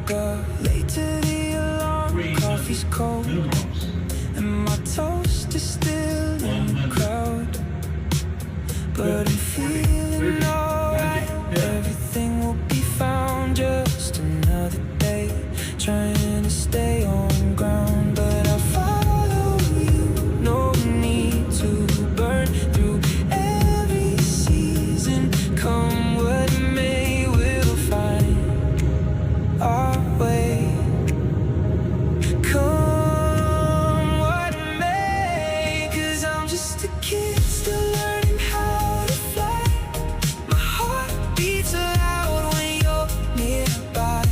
woke up late to the alarm. Coffee's cold and my toast is still in the crowd, but I'm feeling alright. Everything will be found. Just another day trying to stay on ground, but I'll follow you. No need to burn through every season. Come what may, we'll find our way. Come what may, 'cause I'm just a kid still learning how to fly. My heart beats loud when you're nearby.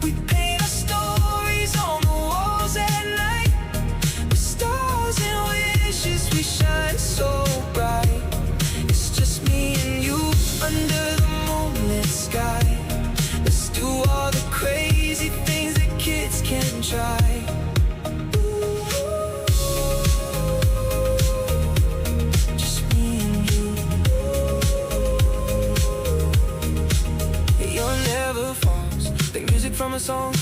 We paint our stories on the walls at night. With stars and wishes we shine so bright. It's just me and you under the moonlit sky. Let's do all the crazy things that kids can try. Just me and you. You're never false, like music from a song